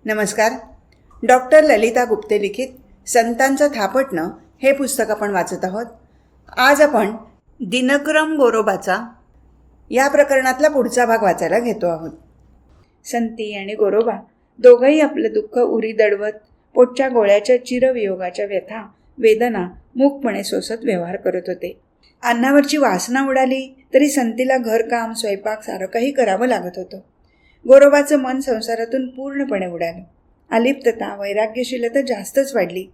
नमस्कार. डॉक्टर ललिता गुप्ते लिखित संतांचं थापटणं हे पुस्तक आपण वाचत आहोत. आज आपण दिनक्रम गोरोबाचा या प्रकरणातला पुढचा भाग वाचायला घेतो आहोत. संती आणि गोरोबा दोघंही आपलं दुःख उरी दडवत पोटच्या गोळ्याच्या चिरवियोगाच्या व्यथा वेदना मूकपणे सोसत व्यवहार करत होते. अन्नावरची वासना उडाली तरी संतीला घरकाम स्वयंपाक सारं काही करावं लागत होतं. गोरोबाचं मन संसारातून पूर्णपणे उडालं. अलिप्तता वैराग्यशीलता जास्तच वाढली.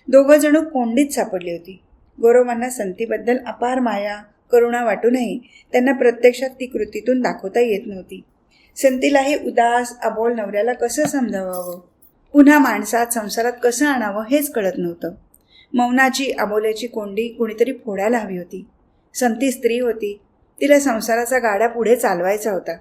दोघं जणू कोंडीत सापडली होती. गोरोबांना संतीबद्दल अपार माया करुणा वाटूनही त्यांना प्रत्यक्षात ती कृतीतून दाखवता येत नव्हती. संतीलाही उदास अबोल नवऱ्याला कसं समजावावं, पुन्हा माणसात संसारात कसं आणावं हेच कळत नव्हतं. मौनाची अबोल्याची कोंडी कुणीतरी फोडायला हवी होती. संती स्त्री होती. तिला संसाराचा गाडा पुढे चालवायचा होता.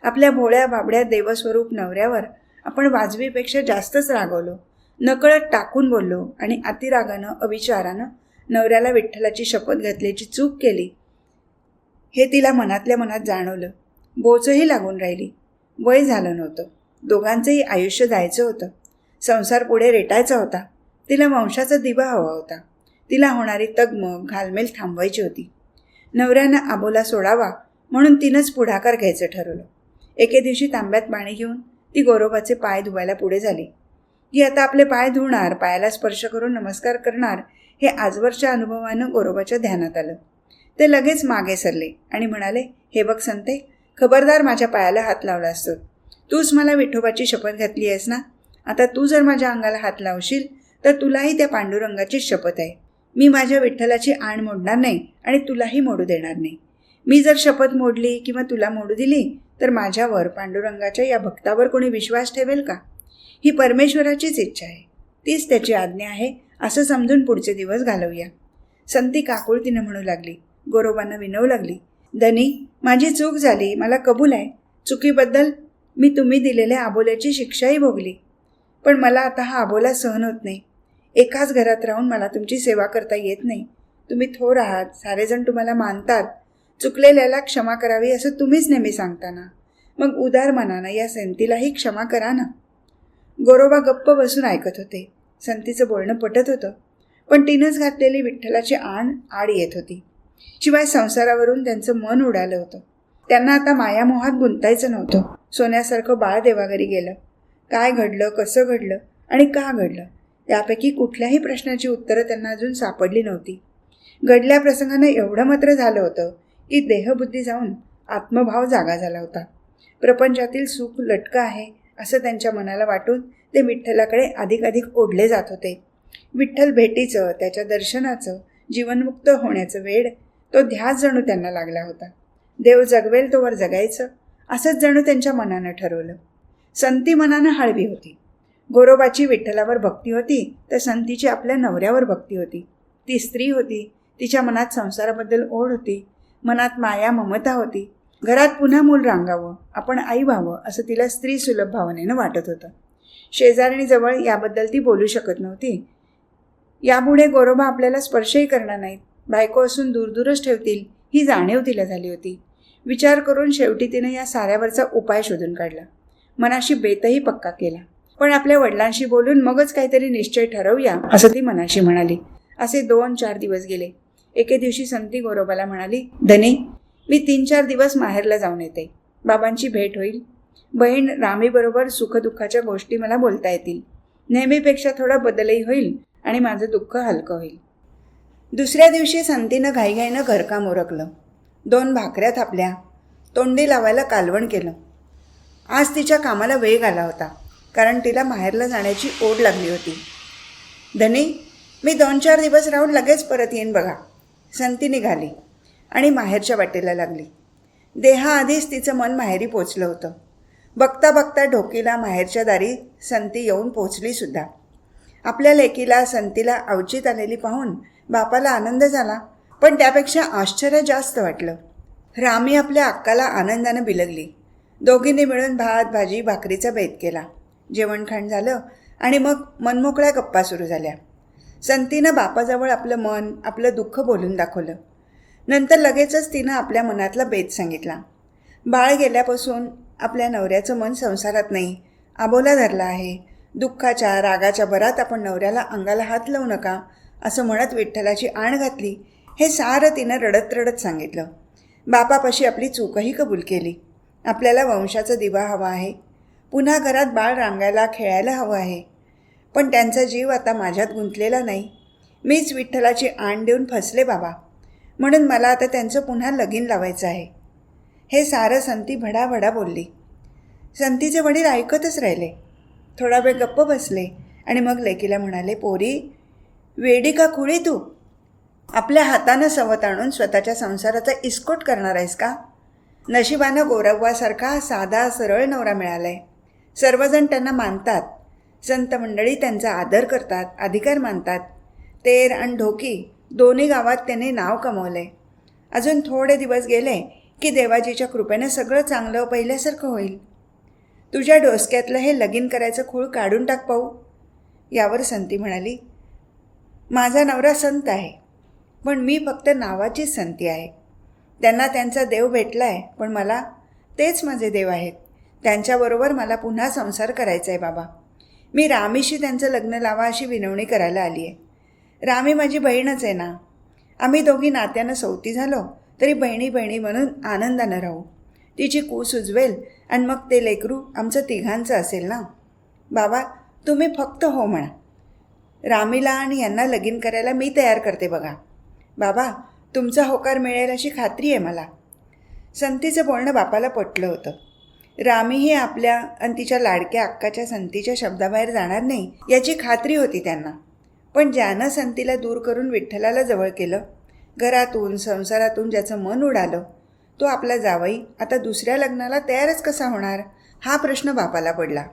आपल्या भोळ्या बाबड्या देवस्वरूप नवऱ्यावर आपण वाजवीपेक्षा जास्तच रागवलो, नकळत टाकून बोललो आणि अतिरागानं अविचारानं नवऱ्याला विठ्ठलाची शपथ घातल्याची चूक केली हे तिला मनातल्या मनात जाणवलं. बोचही लागून राहिली. वय झालं नव्हतं. दोघांचंही आयुष्य जायचं होतं. संसार पुढे रेटायचा होता. तिला वंशाचा दिवा हवा होता. तिला होणारी तगमग घालमेल थांबवायची होती. नवऱ्यानं आबोला सोडावा म्हणून तिनंच पुढाकार घ्यायचं ठरवलं. एके दिवशी तांब्यात पाणी घेऊन ती गोरोबाचे पाय धुवायला पुढे झाली. ही आता आपले पाय धुणार, पायाला स्पर्श करून नमस्कार करणार हे आजवरच्या अनुभवानं गोरोबाच्या ध्यानात आलं. ते लगेच मागे सरले आणि म्हणाले, हे बघ संते, खबरदार माझ्या पायाला हात लावला असतो. तूच मला विठोबाची शपथ घातली आहेस ना. आता तू जर माझ्या अंगाला हात लावशील तर तुलाही त्या पांडुरंगाची शपथ आहे. मी माझ्या विठ्ठलाची आण मोडणार नाही आणि तुलाही मोडू देणार नाही. मी जर शपथ मोडली किंवा तुला मोडू दिली तर माझ्यावर, पांडुरंगाच्या या भक्तावर कोणी विश्वास ठेवेल का? ही परमेश्वराचीच इच्छा आहे, तीच त्याची आज्ञा आहे असं समजून पुढचे दिवस घालवूया. संती काकुळतीनं म्हणू लागली. गोरोबांना विनवू लागली, धनी, माझी चूक झाली, मला कबूल आहे. चुकीबद्दल मी तुम्ही दिलेल्या आबोल्याची शिक्षाही भोगली. पण मला आता हा आबोला सहन होत नाही. एकाच घरात राहून मला तुमची सेवा करता येत नाही. तुम्ही थोर आहात, सारेजण तुम्हाला मानतात. चुकलेल्याला क्षमा करावी असं तुम्हीच नेहमी सांगता ना. मग उदार मनानं या संतीलाही क्षमा करा ना. गोरोबा गप्प बसून ऐकत होते. संतीचं बोलणं पटत होतं, पण तिनंच घातलेली विठ्ठलाची आड येत होती. शिवाय संसारावरून त्यांचं मन उडालं होतं. त्यांना आता मायामोहात गुंतायचं नव्हतं. सोन्यासारखं बाळ देवाघरी गेलं. काय घडलं, कसं घडलं आणि का घडलं यापैकी कुठल्याही प्रश्नाची उत्तरं त्यांना अजून सापडली नव्हती. घडल्या प्रसंगानं एवढं मात्र झालं होतं की देहबुद्धी जाऊन आत्मभाव जागा झाला होता. प्रपंचातील सुख लटकं आहे असं त्यांच्या मनाला वाटून ते विठ्ठलाकडे अधिकाधिक ओढले जात होते. विठ्ठल भेटीचं, त्याच्या दर्शनाचं, जीवनमुक्त होण्याचं वेड, तो ध्यास जणू त्यांना लागला होता. देव जगवेल तोवर जगायचं असंच जणू त्यांच्या मनानं ठरवलं. संती मनानं हळवी होती. गोरोबाची विठ्ठलावर भक्ती होती तर संतीची आपल्या नवऱ्यावर भक्ती होती. ती स्त्री होती. तिच्या मनात संसाराबद्दल ओढ होती. मनात माया ममता होती. घरात पुन्हा मूल रांगावं, आपण आई व्हावं असं तिला स्त्री सुलभ भावनेनं वाटत होतं. शेजारणीजवळ याबद्दल ती बोलू शकत नव्हती. यापुढे गोरोबा आपल्याला स्पर्शही करणार नाहीत, बायको असून दूरदूरच ठेवतील ही जाणीव तिला झाली होती. विचार करून शेवटी तिनं या साऱ्यावरचा उपाय शोधून काढला. मनाशी बेतही पक्का केला. पण आपल्या वडिलांशी बोलून मगच काहीतरी निश्चय ठरवूया असं ती मनाशी म्हणाली. असे 2-4 दिवस गेले. एके दिवशी संती गोरोबाला म्हणाली, धनी, मी 3-4 दिवस माहेरला जाऊन येते. बाबांची भेट होईल. बहीण रामीबरोबर सुखदुःखाच्या गोष्टी मला बोलता येतील. नेहमीपेक्षा थोडा बदलही होईल आणि माझं दुःख हलकं होईल. दुसऱ्या दिवशी संतीनं घाईघाईनं घरकाम उरकलं. 2 भाकऱ्या थापल्या. तोंडी लावायला कालवण केलं. आज तिच्या कामाला वेग आला होता, कारण तिला माहेरला जाण्याची ओढ लागली होती. धनी, मी 2-4 दिवस राहून लगेच परत येईन बघा. संती निघाली आणि माहेरच्या वाटेला लागली. देहाआधीच तिचं मन माहेरी पोचलं होतं. बघता बघता ढोकीला माहेरच्या दारी संती येऊन पोचली सुद्धा. आपल्या लेकीला, संतीला अवचित आलेली पाहून बापाला आनंद झाला, पण त्यापेक्षा आश्चर्य जास्त वाटलं. रामी आपल्या अक्काला आनंदानं बिलगली. दोघींनी मिळून भात, भाजी, भाकरीचा बेत केला. जेवणखाण झालं आणि मग मनमोकळ्या गप्पा सुरू झाल्या. संतीनं बापाजवळ आपलं मन, आपलं दुःख बोलून दाखवलं. नंतर लगेचच तिनं आपल्या मनातला बेत सांगितला. बाळ गेल्यापासून आपल्या नवऱ्याचं मन संसारात नाही, आबोला धरला आहे. दुःखाच्या रागाच्या भरात आपण नवऱ्याला अंगाला हात लावू नका असं म्हणत विठ्ठलाची आण घातली. हे सारं तिनं रडत रडत सांगितलं. बापापाशी आपली चूकही कबूल केली. आपल्याला वंशाचा दिवा हवा आहे. पुन्हा घरात बाळ रांगायला खेळायला हवं आहे. पण त्यांचा जीव आता माझ्यात गुंतलेला नाही. मीच विठ्ठलाची आण देऊन फसले बाबा. म्हणून मला आता त्यांचं पुन्हा लगीन लावायचं आहे. हे सारं संती भडाभडा बोलली. संतीचे वडील ऐकतच राहिले. थोडा वेळ गप्प बसले आणि मग लेकीला म्हणाले, पोरी, वेडी का खुळी तू? आपल्या हातानं सवत आणून स्वतःच्या संसाराचा इस्कोट करणार आहेस का? नशिबानं गोरव्वासारखा साधा सरळ नवरा मिळालाय. सर्वजण त्यांना मानतात. संत मंडळी त्यांचा आदर करतात, अधिकार मानतात. तेर आणि ढोकी दोन्ही गावात त्यांनी नाव कमवलंय. अजून थोडे दिवस गेले की देवाजीच्या कृपेनं सगळं चांगलं पहिल्यासारखं होईल. तुझ्या डोसक्यातलं हे लगीन करायचं खूळ काढून टाक पाहू. यावर संती म्हणाली, माझा नवरा संत आहे, पण मी फक्त नावाचीच संती आहे. त्यांना त्यांचा देव भेटला आहे, पण मला तेच माझे देव आहेत. त्यांच्याबरोबर मला पुन्हा संसार करायचा आहे बाबा. मी रामीशी त्यांचं लग्न लावा अशी विनवणी करायला आली आहे. रामी माझी बहीणच आहे ना. आम्ही दोघी नात्यानं सौती झालो तरी बहिणी बहिणी म्हणून आनंदानं राहू. तिची कूस उजवेल आणि मग ते लेकरू आमचं तिघांचं असेल ना. बाबा, तुम्ही फक्त हो म्हणा. रामीला आणि यांना लगीन करायला मी तयार करते बघा. बाबा, तुमचा होकार मिळेल अशी खात्री आहे मला. संतीचं बोलणं बापाला पटलं होतं. रामीही आपल्या आणि तिच्या लाडक्या अक्काच्या संतीच्या शब्दाबाहेर जाणार नाही याची खात्री होती त्यांना. पण ज्यानं संतीला दूर करून विठ्ठलाला जवळ केलं, घरातून संसारातून ज्याचं मन उडालं, तो आपला जावई आता दुसऱ्या लग्नाला तयारच कसा होणार हा प्रश्न बापाला पडला.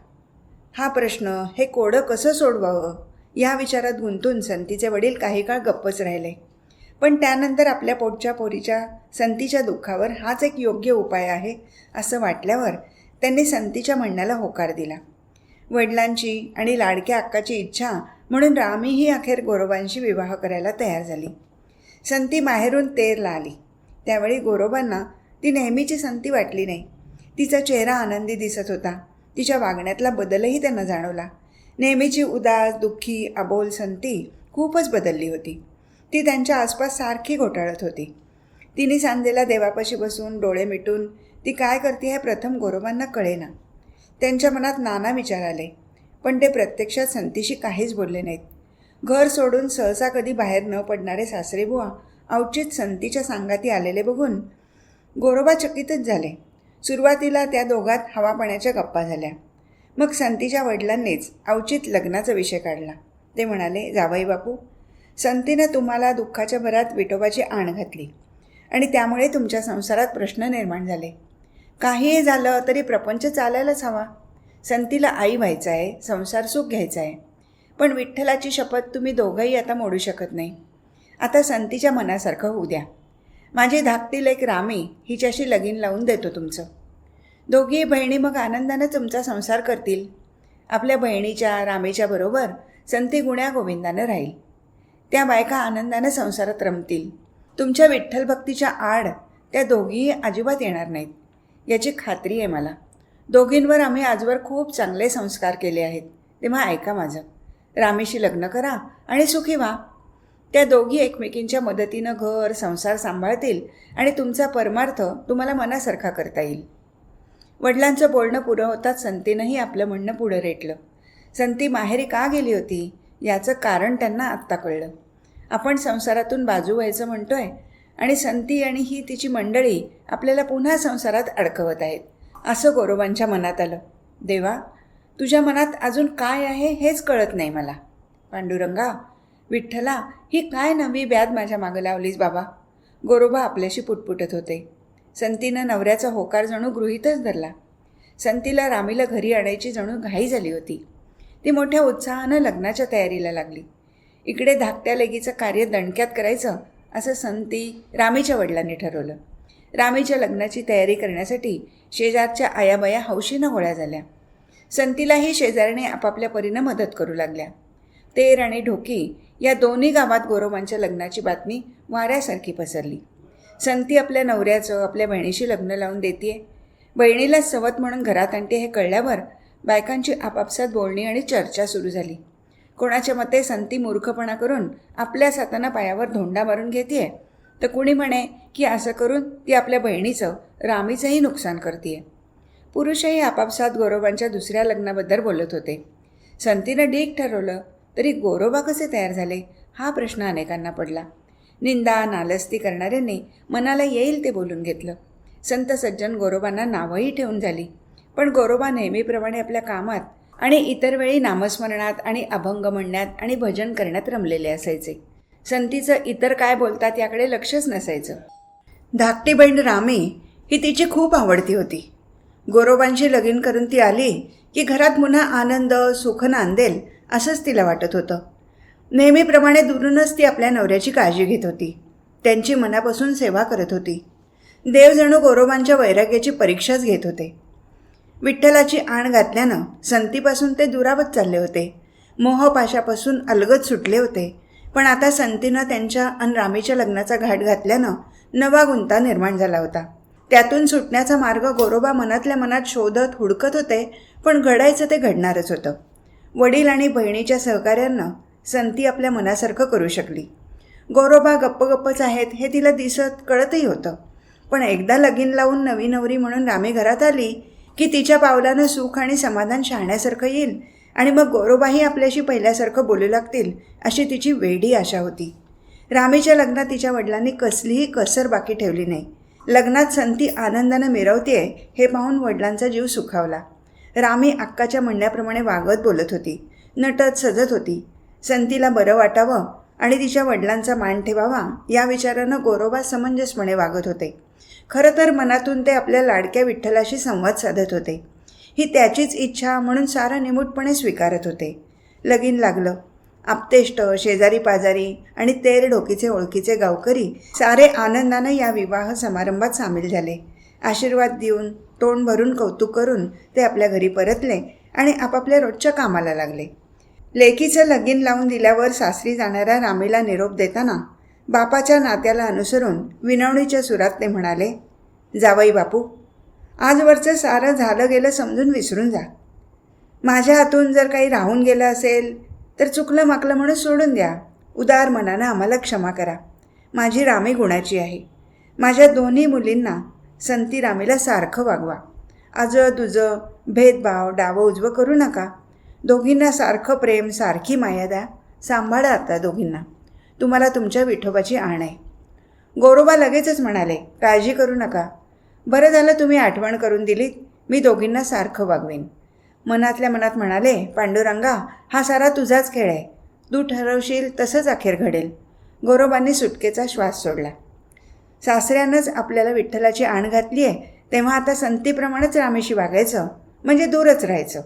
हा प्रश्न, हे कोडं कसं सोडवावं या विचारात गुंतून संतीचे वडील काही काळ गप्पच राहिले. पण त्यानंतर आपल्या पोटच्या पोरीच्या संतीच्या दुःखावर हाच एक योग्य उपाय आहे असं वाटल्यावर त्यांनी संतीच्या म्हणण्याला होकार दिला. वडिलांची आणि लाडक्या अक्काची इच्छा म्हणून रामीही अखेर गोरोबांशी विवाह करायला तयार झाली. संती माहेरून तेरला आली. त्यावेळी गोरोबांना ती नेहमीची संती वाटली नाही. तिचा चेहरा आनंदी दिसत होता. तिच्या वागण्यातला बदलही त्यांना जाणवला. नेहमीची उदास, दुःखी, अबोल संती खूपच बदलली होती. ती त्यांच्या आसपास सारखी घोटाळत होती. तिने सांजेला देवापाशी बसून डोळे मिटून ती काय करते हे प्रथम गोरोबांना कळेना. त्यांच्या मनात नाना विचार आले, पण ते प्रत्यक्षात संतीशी काहीच बोलले नाहीत. घर सोडून सहसा कधी बाहेर न पडणारे सासरेबुवा अवचित संतीच्या सांगाती आलेले बघून गोरोबा चकितच झाले. सुरुवातीला त्या दोघात हवापाण्याच्या गप्पा झाल्या. मग संतीच्या वडिलांनीच अवचित लग्नाचा विषय काढला. ते म्हणाले, जावई बापू, संतीनं तुम्हाला दुःखाच्या भरात विठोबाची आण घातली आणि त्यामुळे तुमच्या संसारात प्रश्न निर्माण झाले. काहीही झालं तरी प्रपंच चालायलाच हवा. संतीला आई व्हायचं आहे, संसार सुख घ्यायचा आहे. पण विठ्ठलाची शपथ तुम्ही दोघंही आता मोडू शकत नाही. आता संतीच्या मनासारखं होऊ द्या. माझी धाकटी लेक रामी हिच्याशी लगीन लावून देतो तुमचं. दोघी बहिणी मग आनंदानं तुमचा संसार करतील. आपल्या बहिणीच्या रामीच्या बरोबर संती गुण्या गोविंदानं राहील. त्या बायका आनंदानं संसारात रमतील. तुमच्या विठ्ठल भक्तीच्या आड त्या दोघीही अजिबात येणार नाहीत याची खात्री आहे मला. दोघींवर आम्ही आजवर खूप चांगले संस्कार केले आहेत. तेव्हा ऐका माझं. रामीशी लग्न करा आणि सुखी व्हा. त्या दोघी एकमेकींच्या मदतीनं घर संसार सांभाळतील आणि तुमचा परमार्थ तुम्हाला मनासारखा करता येईल. वडिलांचं बोलणं पुरं होताच संतीनंही आपलं म्हणणं पुढं रेटलं. संती माहेरी का गेली होती याचं कारण त्यांना आत्ता कळलं. आपण संसारातून बाजू व्हायचं म्हणतोय आणि संती आणि ही तिची मंडळी आपल्याला पुन्हा संसारात अडकवत आहेत असं गोरोबांच्या मनात आलं. देवा, तुझ्या मनात अजून काय आहे हेच कळत नाही मला. पांडुरंगा, विठ्ठला, ही काय नवी व्याध माझ्या मागं लावलीस बाबा. गोरोबा आपल्याशी पुटपुटत होते. संतीनं नवऱ्याचा होकार जणू गृहीतच धरला. संतीला रामीला घरी आणायची जणू घाई झाली होती. ती मोठ्या उत्साहानं लग्नाच्या तयारीला लागली. इकडे धाकट्या लेकीचं कार्य दणक्यात करायचं असं संती रामीच्या वडिलांनी ठरवलं. रामीच्या लग्नाची तयारी करण्यासाठी शेजारच्या आयाबाया हौशीनं गोळ्या झाल्या. संतीलाही शेजाऱ्याने आपापल्या परीनं मदत करू लागल्या. तेर आणि ढोकी या दोन्ही गावात गोरोबांच्या लग्नाची बातमी वाऱ्यासारखी पसरली. संती आपल्या नवऱ्याचं आपल्या बहिणीशी लग्न लावून देतीये, बहिणीला सवत म्हणून घरात आणते हे कळल्यावर बायकांची आपापसात बोलणी आणि चर्चा सुरू झाली. कोणाच्या मते संती मूर्खपणा करून आपल्याच हातानं पायावर धोंडा मारून घेतेय, तर कुणी म्हणे की असं करून ती आपल्या बहिणीचं रामीचंही नुकसान करतेय. पुरुषही आपापसात गोरोबांच्या दुसऱ्या लग्नाबद्दल बोलत होते. संतीनं ठीक ठरवलं तरी गोरोबा कसे तयार झाले हा प्रश्न अनेकांना पडला. निंदा नालस्ती करणाऱ्यांनी मनाला येईल ते बोलून घेतलं. संत सज्जन गोरोबांना नावंही ठेवून झाली, पण गोरोबा नेहमीप्रमाणे आपल्या कामात आणि इतर वेळी नामस्मरणात आणि अभंग म्हणण्यात आणि भजन करण्यात रमलेले असायचे. संतीचं इतर काय बोलतात याकडे लक्षच नसायचं. धाकटी बहीण रामी ही तिची खूप आवडती होती. गोरोबांशी लगीन करून ती आली की घरात पुन्हा आनंद सुख नांदेल असंच तिला वाटत होतं. नेहमीप्रमाणे दुरूनच ती आपल्या नवऱ्याची काळजी घेत होती. त्यांची मनापासून सेवा करत होती. देव जणू गोरोबांच्या वैराग्याची परीक्षाच घेत होते. विठ्ठलाची आण घातल्यानं संतीपासून ते दुरावत चालले होते. मोहपाशापासून अलगद सुटले होते. पण आता संतीनं त्यांच्या आणि रामीच्या लग्नाचा घाट घातल्यानं नवा गुंता निर्माण झाला होता. त्यातून सुटण्याचा मार्ग गोरोबा मनातल्या मनात शोधत हुडकत होते, पण घडायचं ते घडणारच होतं. वडील आणि बहिणीच्या सहकार्यानं संती आपल्या मनासारखं करू शकली. गोरोबा गप्पच आहेत हे तिला दिसत कळतही होतं. पण एकदा लगीन लावून नवी नवरी म्हणून रामी घरात आली की तिच्या पावलानं सुख आणि समाधान शहाण्यासारखं येईल आणि मग गोरोबाही आपल्याशी पहिल्यासारखं बोलू लागतील अशी तिची वेडी आशा होती. रामीच्या लग्नात तिच्या वडिलांनी कसलीही कसर बाकी ठेवली नाही. लग्नात संती आनंदानं मिरवतेय हे पाहून वडिलांचा जीव सुखावला. रामी अक्काच्या म्हणण्याप्रमाणे वागत बोलत होती, नटत सजत होती. संतीला बरं वाटावं आणि तिच्या वडिलांचा मान ठेवावा या विचारानं गोरोबा समंजसपणे वागत होते. खरं तर मनातून ते आपल्या लाडक्या विठ्ठलाशी संवाद साधत होते. ही त्याचीच इच्छा म्हणून सारं निमूटपणे स्वीकारत होते. लगीन लागलं. आप्तेष्ट शेजारी पाजारी आणि तेर डोकीचे ओळखीचे गावकरी सारे आनंदानं या विवाह समारंभात सामील झाले. आशीर्वाद देऊन तोंड भरून कौतुक करून ते आपल्या घरी परतले आणि आपापल्या रोजच्या कामाला लागले. लेकीचं लगीन लावून दिल्यावर सासरी जाणाऱ्या रामीला निरोप देताना बापाच्या नात्याला अनुसरून विनवणीच्या सुरात ते म्हणाले, जावई बापू, आजवरचं सारं झालं गेलं समजून विसरून जा. माझ्या हातून जर काही राहून गेलं असेल तर चुकलं माकलं म्हणून सोडून द्या. उदार मनानं आम्हाला क्षमा करा. माझी रामी गुणाची आहे. माझ्या दोन्ही मुलींना संती रामीला सारखं वागवा. आजं दुजं भेदभाव डावं उजवं करू नका. दोघींना सारखं प्रेम सारखी माया द्या. सांभाळा आता दोघींना. तुम्हाला तुमच्या विठोबाची आण आहे. गोरोबा लगेचच म्हणाले, काळजी करू नका. बरं झालं तुम्ही आठवण करून दिलीत. मी दोघींना सारखं वागवेन. मनातल्या मनात म्हणाले, पांडुरंगा, हा सारा तुझाच खेळ आहे. तू ठरवशील तसंच अखेर घडेल. गोरोबांनी सुटकेचा श्वास सोडला. सासऱ्यानंच आपल्याला विठ्ठलाची आण घातली आहे, तेव्हा आता संतीप्रमाणेच रामेशी वागायचं, म्हणजे दूरच राहायचं.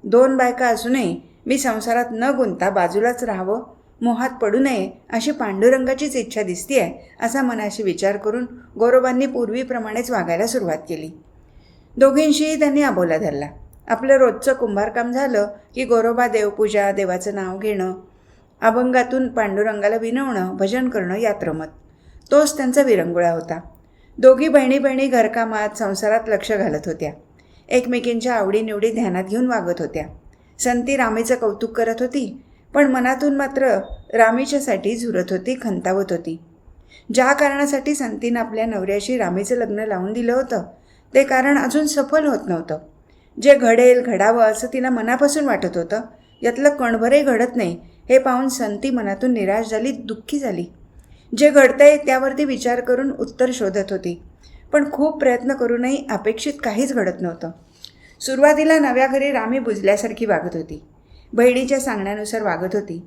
2 बायका असूनही मी संसारात न गुंता बाजूलाच राहावं, मोहात पडू नये अशी पांडुरंगाचीच इच्छा दिसतीये असा मनाशी विचार करून गोरोबांनी पूर्वीप्रमाणेच वागायला सुरुवात केली. दोघींशीही त्यांनी अबोला धरला. आपलं रोजचं कुंभारकाम झालं की गोरोबा देवपूजा, देवाचं नाव घेणं, अभंगातून पांडुरंगाला विनवणं, भजन करणं यात रमत. तोच त्यांचा विरंगुळा होता. दोघी बहिणी घरकामात संसारात लक्ष घालत होत्या. एकमेकींच्या आवडीनिवडी ध्यानात घेऊन वागत होत्या. संती रामीचं कौतुक करत होती, पण मनातून मात्र रामीच्यासाठी झुरत होती, खंतावत होती. ज्या कारणासाठी संतीनं आपल्या नवऱ्याशी रामीचं लग्न लावून दिलं होतं ते कारण अजून सफल होत नव्हतं. जे घडेल घडावं असं तिला मनापासून वाटत होतं, यातलं कणभरही घडत नाही हे पाहून संती मनातून निराश झाली, दुःखी झाली. जे घडतंय त्यावरती विचार करून उत्तर शोधत होती, पण खूप प्रयत्न करूनही अपेक्षित काहीच घडत नव्हतं. सुरुवातीला नव्या घरी रामी बुजल्यासारखी वागत होती. बहिणीच्या सांगण्यानुसार वागत होती.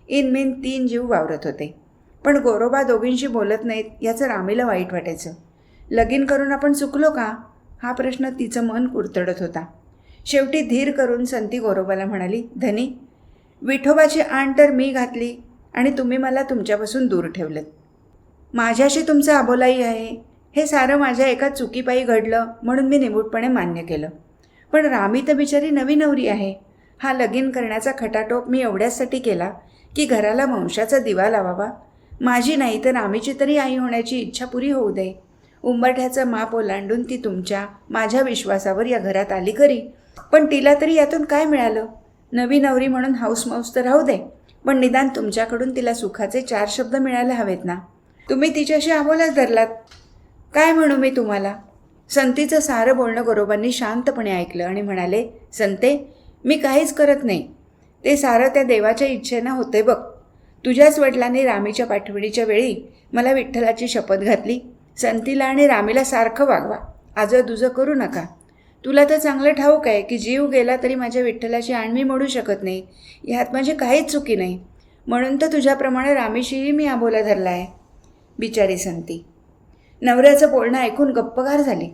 इनमिन 3 जीव वावरत होते. पण गोरोबा दोघींशी बोलत नाहीत याचं रामीला वाईट वाटायचं. लगीन करून आपण चुकलो का हा प्रश्न तिचं मन कुरतडत होता. शेवटी धीर करून संती गोरोबाला म्हणाली, धनी, विठोबाची आण तर मी घातली आणि तुम्ही मला तुमच्यापासून दूर ठेवलं. माझ्याशी तुमचं अबोलाई आहे हे सारं माझ्या एका चुकीपायी घडलं म्हणून मी निमूटपणे मान्य केलं. पण रामी तर बिचारी नवी नवरी आहे. हा लगीन करण्याचा खटाटोप मी एवढ्यासाठी केला की घराला वंशाचा दिवा लावावा. माझी नाही तर रामीची तरी आई होण्याची इच्छा पुरी होऊ दे. उंबरठ्याचं माप ओलांडून ती तुमच्या माझ्या विश्वासावर या घरात आली खरी, पण तिला तरी यातून काय मिळालं? नवी नवरी म्हणून हाऊसमाऊस तर राहू दे, पण निदान तुमच्याकडून तिला सुखाचे 4 शब्द मिळायला हवेत ना. तुम्ही तिच्याशी आबोलाच धरलात. काय म्हणू मी तुम्हाला? संतीचं सारं बोलणं गोरोबांनी शांतपणे ऐकलं आणि म्हणाले, संते, मी काहीच करत नाही. ते सारं त्या देवाच्या इच्छेनं होते बघ. तुझ्याच वडिलांनी रामीच्या पाठवणीच्या वेळी मला विठ्ठलाची शपथ घातली, संतीला आणि रामीला सारखं वागवा, आजं-दुजं करू नका. तुला तर चांगलं ठाऊक आहे की जीव गेला तरी माझ्या विठ्ठलाची आण मी मोडू शकत नाही. ह्यात माझी काहीच चुकी नाही. म्हणून तर तुझ्याप्रमाणे रामीशीही मी आबोला धरला आहे. बिचारी संती नवऱ्याचं बोलणं ऐकून गप्पगार झाली.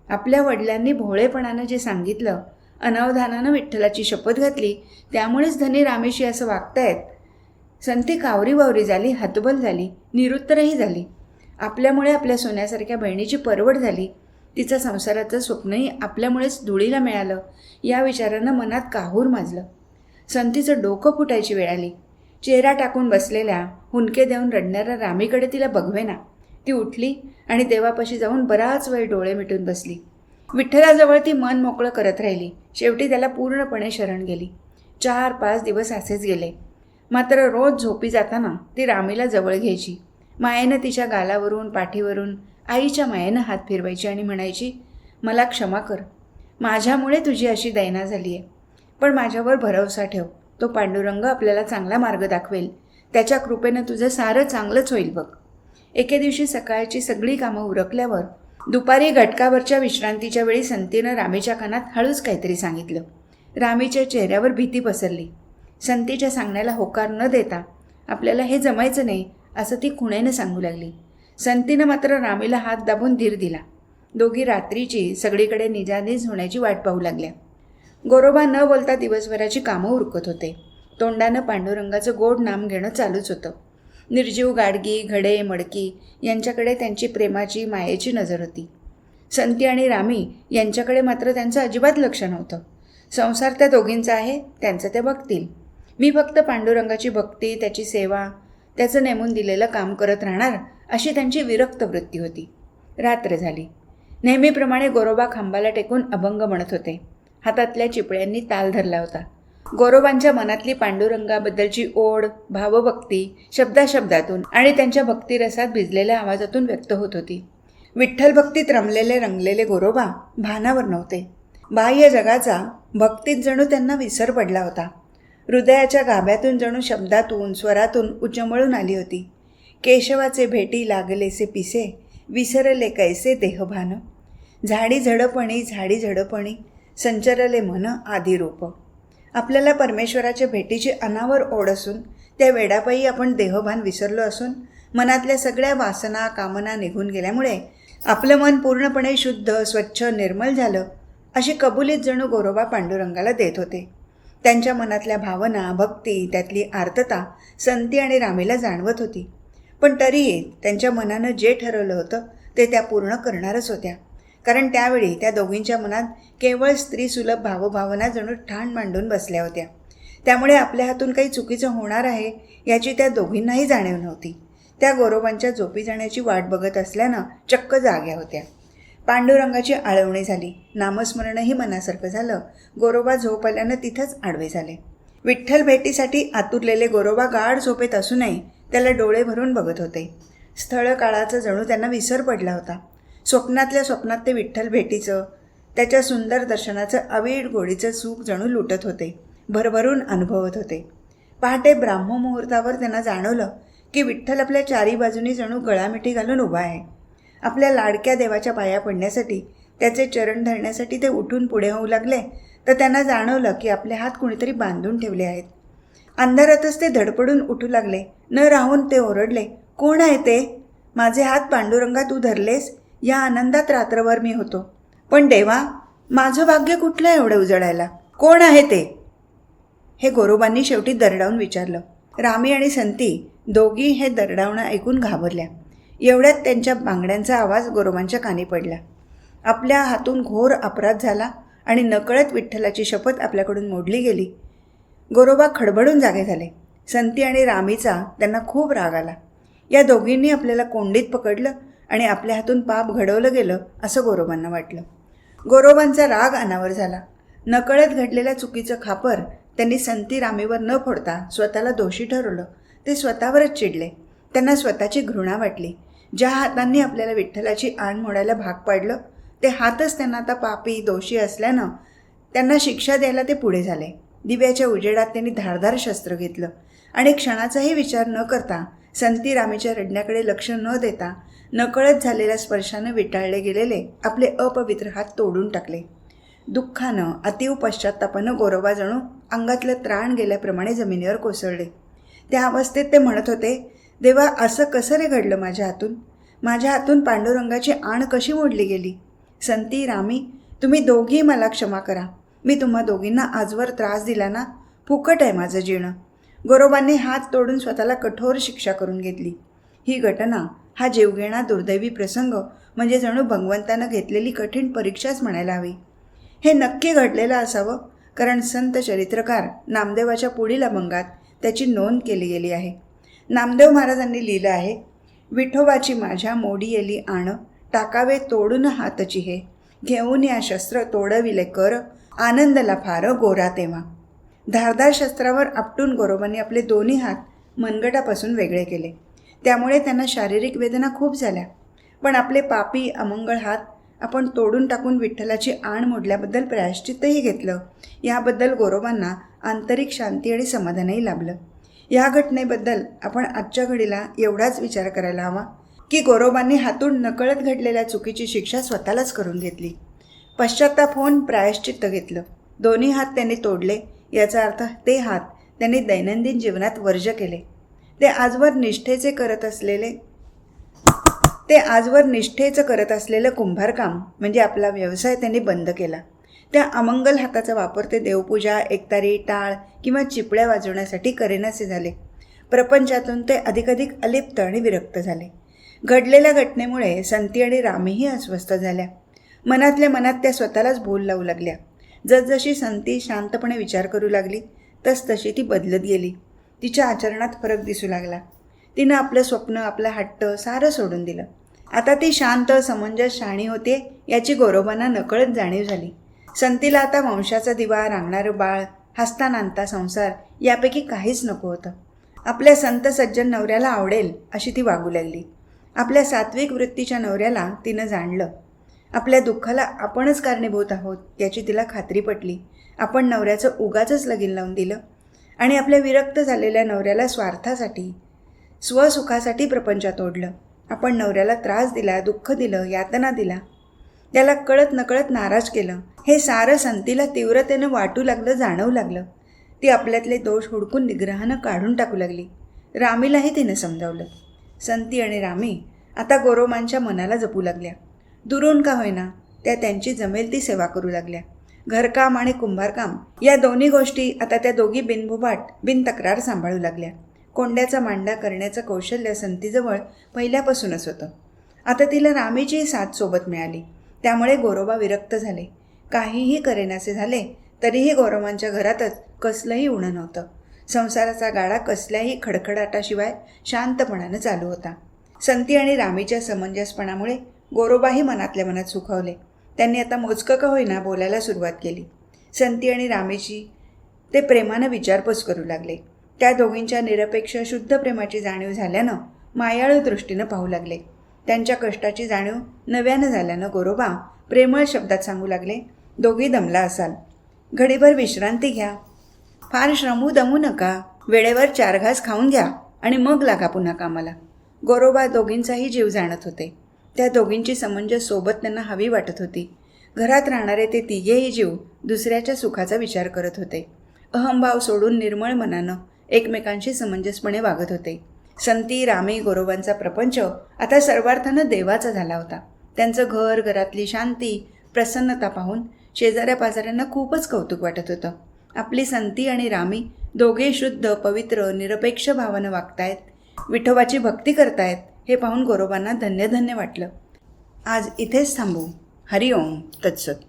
आपल्या वडिलांनी भोळेपणानं जे सांगितलं, अनावधानानं विठ्ठलाची शपथ घातली, त्यामुळेच धनी रामेशी असं वागतायत. संती कावरीबावरी झाली, हतबल झाली, निरुत्तरही झाली. आपल्यामुळे आपल्या सोन्यासारख्या बहिणीची परवड झाली. तिचं संसाराचं स्वप्नही आपल्यामुळेच धुळीला मिळालं, या विचारानं मनात काहूर माजलं. संतीचं डोकं फुटायची वेळ आली. चेहरा टाकून बसलेल्या, हुंदके देऊन रडणाऱ्या रामीकडे तिला बघवेना. ती उठली आणि देवापाशी जाऊन बराच वेळ डोळे मिटून बसली. विठ्ठलाजवळ ती मन मोकळं करत राहिली. शेवटी त्याला पूर्णपणे शरण गेली. 4-5 दिवस असेच गेले. मात्र रोज झोपी जाताना ती रामीला जवळ घ्यायची. मायेनं तिच्या गालावरून, पाठीवरून आईच्या मायेनं हात फिरवायची आणि म्हणायची, मला क्षमा कर, माझ्यामुळे तुझी अशी दैना झाली आहे. पण माझ्यावर भरवसा ठेव, तो पांडुरंग आपल्याला चांगला मार्ग दाखवेल. त्याच्या कृपेनं तुझं सारं चांगलंच होईल बघ. एके दिवशी सकाळची सगळी कामं उरकल्यावर दुपारी घटकावरच्या विश्रांतीच्या वेळी संतीनं रामीच्या कानात हळूच काहीतरी सांगितलं. रामीच्या चेहऱ्यावर भीती पसरली. संतीच्या सांगण्याला होकार न देता आपल्याला हे जमायचं नाही असं ती खुणेनं सांगू लागली. संतीनं मात्र रामीला हात दाबून धीर दिला. दोघी रात्रीची सगळीकडे निजानीज होण्याची वाट पाहू लागल्या. गोरोबा न बोलता दिवसभराची कामं उरकत होते. तोंडानं पांडुरंगाचं गोड नाम घेणं चालूच होतं. निर्जीव गाडगी, घडे, मडकी यांच्याकडे त्यांची प्रेमाची, मायेची नजर होती. संती आणि रामी यांच्याकडे मात्र त्यांचं अजिबात लक्ष नव्हतं. संसार त्या दोघींचा आहे, त्यांचं ते बघतील. मी फक्त पांडुरंगाची भक्ती, त्याची सेवा, त्याचं नेमून दिलेलं काम करत राहणार, अशी त्यांची विरक्त वृत्ती होती. रात्र झाली. नेहमीप्रमाणे गोरोबा खांबाला टेकून अभंग म्हणत होते. हातातल्या चिपळ्यांनी ताल धरला होता. गोरोबांच्या मनातली पांडुरंगाबद्दलची ओढ, भावभक्ती शब्दाशब्दातून आणि त्यांच्या भक्तिरसात भिजलेल्या आवाजातून व्यक्त होत होती. विठ्ठल भक्तीत रमलेले रंगलेले गोरोबा भानावर नव्हते. बाह्य जगाचा भक्तीत जणू त्यांना विसर पडला होता. हृदयाच्या गाभ्यातून जणू शब्दातून, स्वरातून उचमळून आली होती. केशवाचे भेटी लागलेसे पिसे, विसरले कैसे देहभान. झाडी झडपणी संचरले मन आदी रूप. आपल्याला परमेश्वराच्या भेटीची अनावर ओढ असून त्या वेडापायी आपण देहभान विसरलो असून मनातल्या सगळ्या वासना, कामना निघून गेल्यामुळे आपलं मन पूर्णपणे शुद्ध, स्वच्छ, निर्मल झालं, अशी कबुलीत जणू गोरोबा पांडुरंगाला देत होते. त्यांच्या मनातल्या भावना, भक्ती, त्यातली आर्तता संती आणि रामीला जाणवत होती. पण तरीही त्यांच्या मनानं जे ठरवलं होतं ते त्या पूर्ण करणारच होत्या. कारण त्यावेळी त्या दोघींच्या मनात केवळ स्त्रीसुलभ भावभावना जणू ठाण मांडून बसल्या होत्या. त्यामुळे आपल्या हातून काही चुकीचं होणार आहे याची त्या दोघींनाही जाणीव नव्हती. त्या गोरोबांच्या झोपी जाण्याची वाट बघत असल्यानं चक्क जाग्या होत्या. पांडुरंगाची आळवणी झाली. नामस्मरणही मनासारखं झालं. गोरोबा झोप आल्यानं तिथंच आडवे झाले. विठ्ठल भेटीसाठी आतुरलेले गोरोबा गाढ झोपेत असूनही त्याला डोळे भरून बघत होते. स्थळ काळाचा जणू त्यांना विसर पडला होता. स्वप्नातल्या स्वप्नात ते विठ्ठल भेटीचं, त्याच्या सुंदर दर्शनाचं अवीट गोडीचं सुख जणू लुटत होते, भरभरून अनुभवत होते. पहाटे ब्राह्ममुहूर्तावर त्यांना जाणवलं की विठ्ठल आपल्या चारी बाजूनी जणू गळामिठी घालून उभा आहे. आपल्या लाडक्या देवाच्या पाया पडण्यासाठी, त्याचे चरण धरण्यासाठी ते उठून पुढे होऊ लागले तर त्यांना जाणवलं की आपले हात कुणीतरी बांधून ठेवले आहेत. अंधारातच ते धडपडून उठू लागले. न राहून ते ओरडले, कोण आहे ते? माझे हात पांडुरंगा तू धरलेस. या आनंदात रात्रभर मी होतो. पण देवा, माझं भाग्य कुठलं एवढं उजळायला? कोण आहे ते? हे गोरोबांनी शेवटी दरडावून विचारलं. रामी आणि संती दोघी हे दरडावणं ऐकून घाबरल्या. एवढ्यात त्यांच्या बांगड्यांचा आवाज गोरोबांच्या कानी पडला. आपल्या हातून घोर अपराध झाला आणि नकळत विठ्ठलाची शपथ आपल्याकडून मोडली गेली. गोरोबा खडबडून जागे झाले. संती आणि रामीचा त्यांना खूप राग आला. या दोघींनी आपल्याला कोंडीत पकडलं आणि आपल्या हातून पाप घडवलं गेलं असं गोरोबांना वाटलं. गोरोबांचा राग अनावर झाला. नकळत घडलेल्या चुकीचं खापर त्यांनी संती रामीवर न फोडता स्वतःला दोषी ठरवलं. ते स्वतःवरच चिडले. त्यांना स्वतःची घृणा वाटली. ज्या हातांनी आपल्याला विठ्ठलाची आण मोडायला भाग पाडलं ते हातच त्यांना आता पापी दोषी असल्यानं त्यांना शिक्षा द्यायला ते पुढे झाले. दिव्याच्या उजेडात त्यांनी धारदार शस्त्र घेतलं आणि क्षणाचाही विचार न करता संती रामीच्या रडण्याकडे लक्ष न देता नकळत झालेल्या स्पर्शानं विटाळले गेलेले आपले अपवित्र हात तोडून टाकले. दुःखानं अतीव पश्चात्तापानं गोरोबा जणू अंगातलं त्राण गेल्याप्रमाणे जमिनीवर कोसळले. त्या अवस्थेत ते म्हणत होते, देवा असं कसं रे घडलं माझ्या हातून पांडुरंगाची आण कशी मोडली गेली. संती रामी तुम्ही दोघी मला क्षमा करा. मी तुम्हा दोघींना आजवर त्रास दिला ना, फुकट आहे माझं जीणं. गोरोबांनी हात तोडून स्वतःला कठोर शिक्षा करून घेतली. ही घटना, हा जीवघेणा दुर्दैवी प्रसंग म्हणजे जणू भगवंतानं घेतलेली कठीण परीक्षाच म्हणायला हवी. हे नक्की घडलेलं असावं, कारण संत चरित्रकार नामदेवाच्या पुढील अभंगात त्याची नोंद केली गेली आहे. नामदेव महाराजांनी लिहिलं आहे, विठोबाची माझ्या मोडी येली आण, टाकावे तोडून हातची हे, घेऊन या शस्त्र तोडविले कर, आनंदला फार गोरा तेव्हा. धारदार शस्त्रावर आपटून गोरोबांनी आपले दोन्ही हात मनगटापासून वेगळे केले. त्यामुळे त्यांना शारीरिक वेदना खूप झाल्या. पण आपले पापी अमंगळ हात आपण तोडून टाकून विठ्ठलाची आण मोडल्याबद्दल प्रायश्चित्तही घेतलं. याबद्दल गोरोबांना आंतरिक शांती आणि समाधानही लाभलं. या घटनेबद्दल आपण आजच्या घडीला एवढाच विचार करायला हवा की गोरोबांनी हातून नकळत घडलेल्या चुकीची शिक्षा स्वतःलाच करून घेतली. पश्चात्ताप होऊन प्रायश्चित्त घेतलं. दोन्ही हात त्यांनी तोडले. याचा अर्थ ते हात त्यांनी दैनंदिन जीवनात वर्ज्य केले. ते आजवर निष्ठेचं करत असलेलं कुंभारकाम म्हणजे आपला व्यवसाय त्यांनी बंद केला. त्या अमंगल हाताचा वापर ते देवपूजा, एकतारी, टाळ किंवा चिपळ्या वाजवण्यासाठी करेनासे झाले. प्रपंचातून ते अधिकाधिक अलिप्त आणि विरक्त झाले. घडलेल्या घटनेमुळे संती आणि रामीही अस्वस्थ झाल्या. मनातल्या मनात त्या स्वतःलाच भूल लावू लागल्या. जसजशी संती शांतपणे विचार करू लागली तसतशी ती बदलत गेली. तिच्या आचरणात फरक दिसू लागला. तिनं आपलं स्वप्न, आपला हट्ट सारं सोडून दिलं. आता ती शांत, समंजस, शहाणी होते याची गोरोबांना नकळत जाणीव झाली. संतीला आता वंशाचा दिवा, रांगणारं बाळ, हसता नांदता संसार यापैकी काहीच नको होतं. आपल्या संत सज्जन नवऱ्याला आवडेल अशी ती वागू लागली. आपल्या सात्विक वृत्तीच्या नवऱ्याला तिनं जाणलं. आपल्या दुःखाला आपणच कारणीभूत आहोत याची तिला खात्री पटली. आपण नवऱ्याचं उगाचच लगीन लावून दिलं आणि आपल्या विरक्त झालेल्या नवऱ्याला स्वार्थासाठी, स्वसुखासाठी प्रपंचात ओढलं. आपण नवऱ्याला त्रास दिला, दुःख दिलं, यातना दिला, त्याला कळत नकळत नाराज केलं. हे सारं संतीला तीव्रतेनं वाटू लागलं, जाणवू लागलं. ती आपल्यातले दोष हुडकून निग्रहानं काढून टाकू लागली. रामीलाही तिनं समजावलं. संती आणि रामी आता गोरोबांच्या मनाला जपू लागल्या. दुरून का होईना त्या त्यांची जमेल ती सेवा करू लागल्या. घरकाम आणि कुंभारकाम या दोन्ही गोष्टी आता त्या दोघी बिनबुबाट, बिनतक्रार सांभाळू लागल्या. कोंड्याचा मांडा करण्याचं कौशल्य संतीजवळ पहिल्यापासूनच होतं. आता तिला रामीची साथ सोबत मिळाली. त्यामुळे गोरोबा विरक्त झाले. काहीही करेनासे झाले तरीही गोरोबांच्या घरातच कसलंही उणं नव्हतं. संसाराचा गाडा कसल्याही खडखडाटाशिवाय शांतपणानं चालू होता. संती आणि रामीच्या समंजसपणामुळे गोरोबाही मनातल्या मनात सुखावले. त्यांनी आता मोजकं का होईना बोलायला सुरुवात केली. संती आणि रामीची ते प्रेमानं विचारपूस करू लागले. त्या दोघींच्या निरपेक्ष शुद्ध प्रेमाची जाणीव झाल्यानं मायाळू दृष्टीनं पाहू लागले. त्यांच्या कष्टाची जाणीव नव्यानं झाल्यानं गोरोबा प्रेमळ शब्दात सांगू लागले, दोघी दमला असाल, घडीभर विश्रांती घ्या, फार दमू नका, वेळेवर 4 घास खाऊन घ्या आणि मग लागा पुन्हा कामाला. गोरोबा दोघींचाही जीव जाणत होते. त्या दोघींची समंजस सोबत त्यांना हवी वाटत होती. घरात राहणारे ते तिघेही जीव दुसऱ्याच्या सुखाचा विचार करत होते. अहंभाव सोडून निर्मळ मनानं एकमेकांशी समंजसपणे वागत होते. संती, रामी, गोरोबांचा प्रपंच आता सर्वार्थानं देवाचा झाला होता. त्यांचं घर, घरातली शांती, प्रसन्नता पाहून शेजाऱ्या पाजाऱ्यांना खूपच कौतुक वाटत होतं. आपली संती आणि रामी दोघे शुद्ध, पवित्र, निरपेक्ष भावानं वागतायत, विठोबाची भक्ती करतायत हे पाहून गोरोबांना धन्य धन्य वाटलं. आज इथेच थांबू. हरिओम तत्सत.